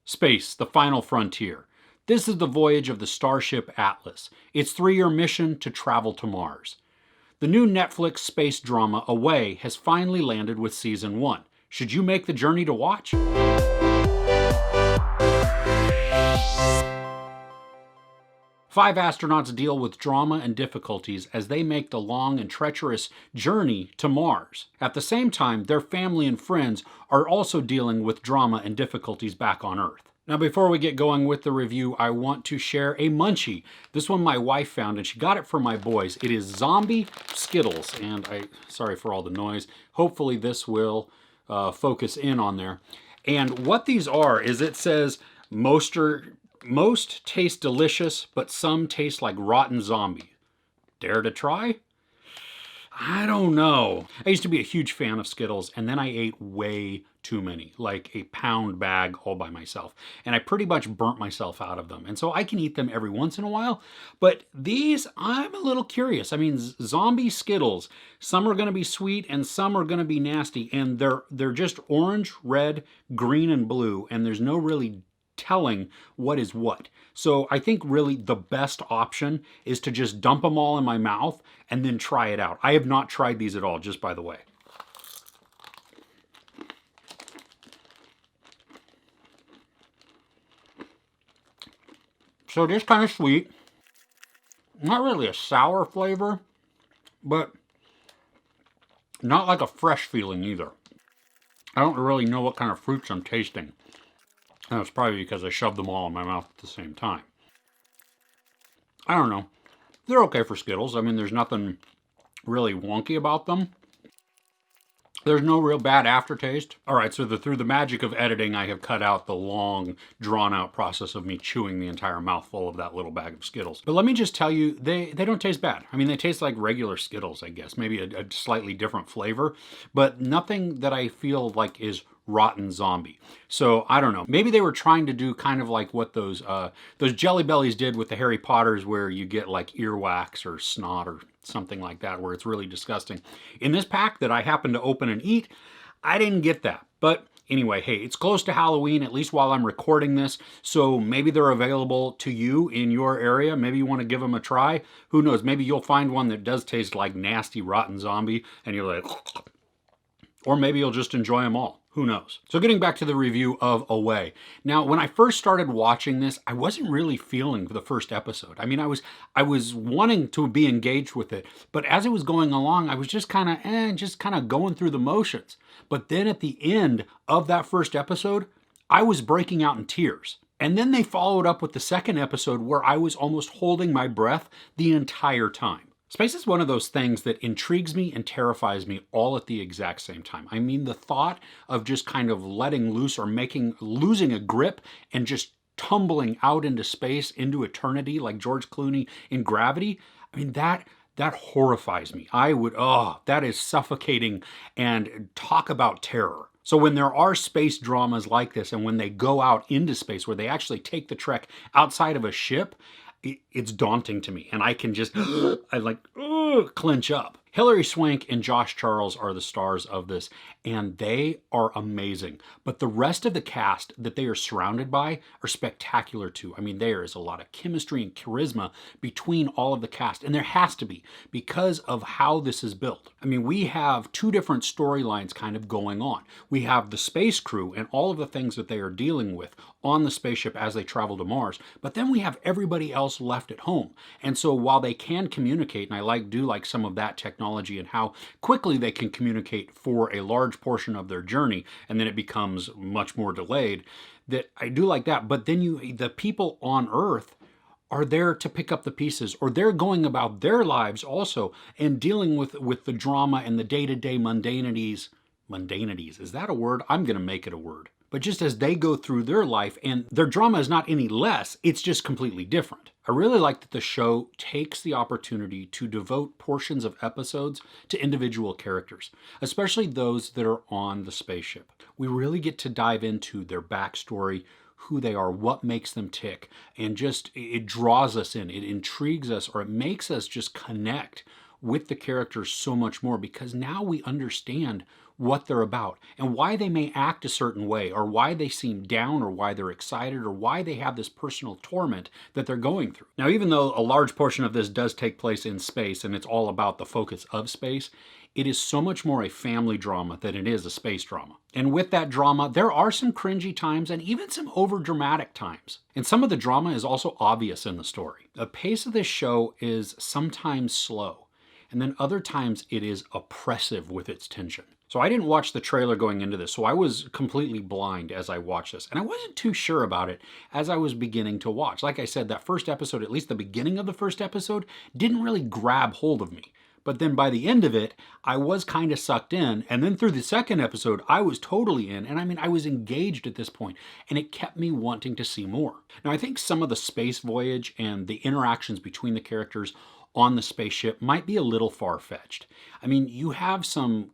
Space, the final frontier. This is the voyage of the starship Atlas, its 3-year mission to travel to Mars. The new Netflix space drama Away has finally landed with Season 1. Should you make the journey to watch? 5 astronauts deal with drama and difficulties as they make the long and treacherous journey to Mars. At the same time, their family and friends are also dealing with drama and difficulties back on Earth. Now, before we get going with the review, I want to share a munchie. This one my wife found, and she got it for my boys. It is zombie Skittles, and sorry for all the noise. Hopefully this will focus in on there. And what these are is it says most taste delicious, but some taste like rotten zombie. Dare to try? I don't know. I used to be a huge fan of Skittles, and then I ate way too many, like a pound bag all by myself. And I pretty much burnt myself out of them. And so I can eat them every once in a while, but these, I'm a little curious. I mean, zombie Skittles, some are gonna be sweet and some are gonna be nasty, and they're just orange, red, green, and blue, and there's no really telling what is what. So I think really the best option is to just dump them all in my mouth and then try it out. I have not tried these at all, just by the way. So it is kind of sweet. Not really a sour flavor, but not like a fresh feeling either. I don't really know what kind of fruits I'm tasting. And it's probably because I shoved them all in my mouth at the same time. I don't know. They're okay for Skittles. I mean, there's nothing really wonky about them. There's no real bad aftertaste. All right, so through the magic of editing, I have cut out the long, drawn-out process of me chewing the entire mouthful of that little bag of Skittles. But let me just tell you, they don't taste bad. I mean, they taste like regular Skittles, I guess. Maybe a slightly different flavor, but nothing that I feel like is rotten zombie. So I don't know. Maybe they were trying to do kind of like what those Jelly Bellies did with the Harry Potters, where you get like earwax or snot or something like that, where it's really disgusting. In this pack that I happened to open and eat, I didn't get that. But anyway, hey, it's close to Halloween, at least while I'm recording this, so maybe they're available to you in your area. Maybe you want to give them a try. Who knows? Maybe you'll find one that does taste like nasty, rotten zombie, and you're like, or maybe you'll just enjoy them all. Who knows? So getting back to the review of Away. Now, when I first started watching this, I wasn't really feeling the first episode. I mean, I was wanting to be engaged with it, but as it was going along, I was just kind of going through the motions. But then at the end of that first episode, I was breaking out in tears. And then they followed up with the second episode where I was almost holding my breath the entire time. Space is one of those things that intrigues me and terrifies me all at the exact same time. I mean, the thought of just kind of letting loose or losing a grip and just tumbling out into space, into eternity, like George Clooney in Gravity, I mean, that horrifies me. That is suffocating, and talk about terror. So when there are space dramas like this, and when they go out into space, where they actually take the trek outside of a ship, it's daunting to me, and I can just, clench up. Hilary Swank and Josh Charles are the stars of this, and they are amazing. But the rest of the cast that they are surrounded by are spectacular too. I mean, there is a lot of chemistry and charisma between all of the cast, and there has to be, because of how this is built. I mean, we have 2 different storylines kind of going on. We have the space crew and all of the things that they are dealing with on the spaceship as they travel to Mars, but then we have everybody else left at home. And so while they can communicate, and I do like some of that technology and how quickly they can communicate for a large portion of their journey, and then it becomes much more delayed, that I do like that. But then the people on Earth are there to pick up the pieces, or they're going about their lives also and dealing with the drama and the day-to-day mundanities. Mundanities, is that a word? I'm going to make it a word. But just as they go through their life, and their drama is not any less, it's just completely different. I really like that the show takes the opportunity to devote portions of episodes to individual characters, especially those that are on the spaceship. We really get to dive into their backstory, who they are, what makes them tick, and just it draws us in, it intrigues us, or it makes us just connect with the characters so much more, because now we understand what they're about and why they may act a certain way, or why they seem down, or why they're excited, or why they have this personal torment that they're going through. Now, even though a large portion of this does take place in space and it's all about the focus of space, it is so much more a family drama than it is a space drama. And with that drama, there are some cringy times and even some overdramatic times. And some of the drama is also obvious in the story. The pace of this show is sometimes slow, and then other times it is oppressive with its tension. So I didn't watch the trailer going into this, so I was completely blind as I watched this. And I wasn't too sure about it as I was beginning to watch. Like I said, that first episode, at least the beginning of the first episode, didn't really grab hold of me. But then by the end of it, I was kind of sucked in. And then through the second episode, I was totally in. And I mean, I was engaged at this point, and it kept me wanting to see more. Now, I think some of the space voyage and the interactions between the characters on the spaceship might be a little far-fetched. I mean, you have some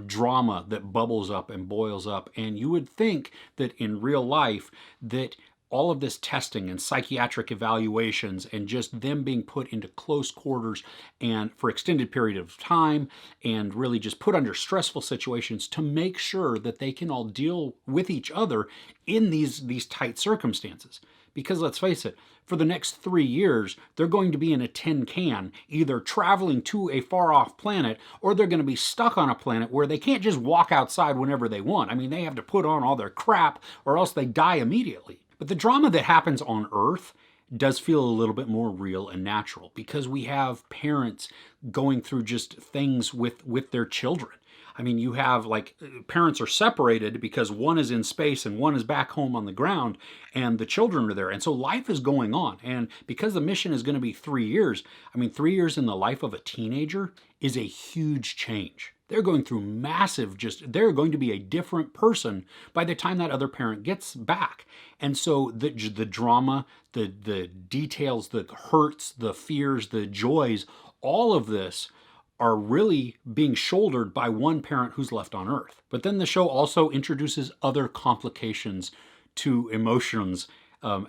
drama that bubbles up and boils up, and you would think that in real life that all of this testing and psychiatric evaluations and just them being put into close quarters and for extended period of time and really just put under stressful situations to make sure that they can all deal with each other in these tight circumstances. Because let's face it, for the next 3 years, they're going to be in a tin can, either traveling to a far-off planet, or they're going to be stuck on a planet where they can't just walk outside whenever they want. I mean, they have to put on all their crap, or else they die immediately. But the drama that happens on Earth does feel a little bit more real and natural, because we have parents going through just things with their children. I mean, you have like parents are separated because one is in space and one is back home on the ground, and the children are there. And so life is going on. And because the mission is going to be 3 years, I mean, 3 years in the life of a teenager is a huge change. They're going through massive, they're going to be a different person by the time that other parent gets back. And so the drama, the details, the hurts, the fears, the joys, all of this are really being shouldered by one parent who's left on Earth. But then the show also introduces other complications to emotions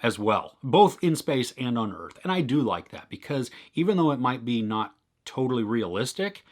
as well, both in space and on Earth. And I do like that, because even though it might be not totally realistic,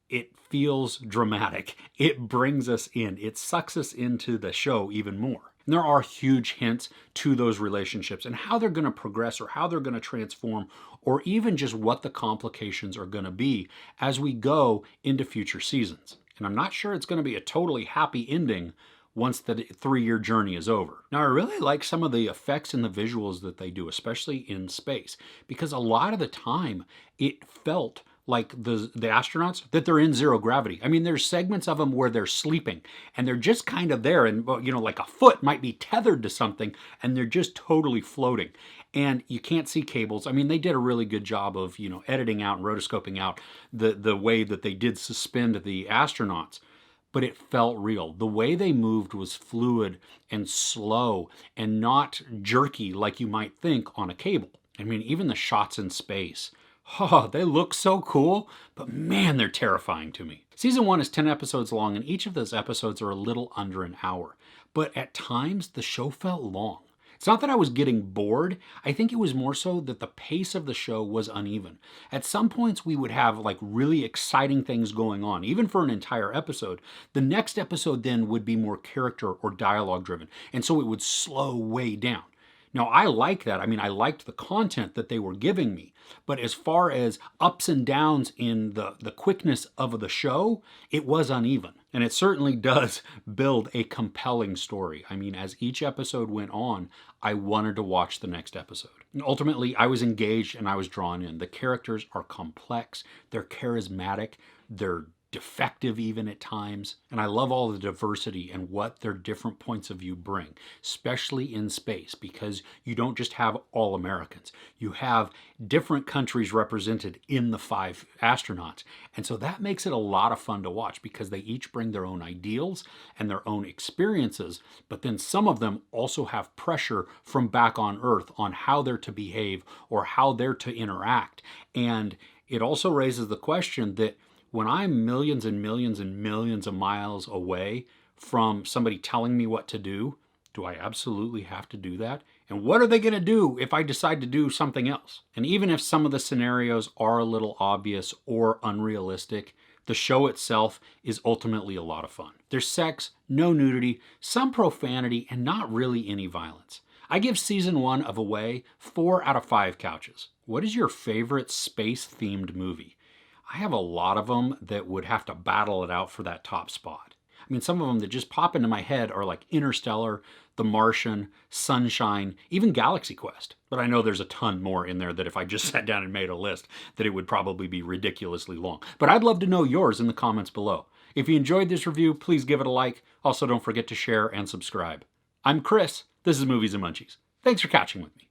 it feels dramatic. It brings us in. It sucks us into the show even more. And there are huge hints to those relationships and how they're going to progress, or how they're going to transform, or even just what the complications are going to be as we go into future seasons. And I'm not sure it's going to be a totally happy ending once the 3-year journey is over. Now, I really like some of the effects and the visuals that they do, especially in space, because a lot of the time it felt like the astronauts, that they're in zero gravity. I mean, there's segments of them where they're sleeping and they're just kind of there, and like a foot might be tethered to something and they're just totally floating. And you can't see cables. I mean, they did a really good job of, editing out and rotoscoping out the way that they did suspend the astronauts. But it felt real. The way they moved was fluid and slow and not jerky like you might think on a cable. I mean, even the shots in space, they look so cool, but man, they're terrifying to me. Season 1 is 10 episodes long, and each of those episodes are a little under an hour. But at times, the show felt long. It's not that I was getting bored. I think it was more so that the pace of the show was uneven. At some points, we would have like really exciting things going on, even for an entire episode. The next episode then would be more character or dialogue driven, and so it would slow way down. Now, I like that. I mean, I liked the content that they were giving me. But as far as ups and downs in the quickness of the show, it was uneven. And it certainly does build a compelling story. I mean, as each episode went on, I wanted to watch the next episode. And ultimately, I was engaged and I was drawn in. The characters are complex. They're charismatic. They're defective even at times. And I love all the diversity and what their different points of view bring, especially in space, because you don't just have all Americans. You have different countries represented in the 5 astronauts. And so that makes it a lot of fun to watch, because they each bring their own ideals and their own experiences, but then some of them also have pressure from back on Earth on how they're to behave or how they're to interact. And it also raises the question that when I'm millions and millions and millions of miles away from somebody telling me what to do I absolutely have to do that? And what are they going to do if I decide to do something else? And even if some of the scenarios are a little obvious or unrealistic, The show itself is ultimately a lot of fun. There's sex, no nudity, some profanity, and not really any violence. I give season 1 of Away 4 out of 5 couches. What is your favorite space-themed movie? I have a lot of them that would have to battle it out for that top spot. I mean, some of them that just pop into my head are like Interstellar, The Martian, Sunshine, even Galaxy Quest. But I know there's a ton more in there that if I just sat down and made a list, that it would probably be ridiculously long. But I'd love to know yours in the comments below. If you enjoyed this review, please give it a like. Also, don't forget to share and subscribe. I'm Chris. This is Movies and Munchies. Thanks for catching with me.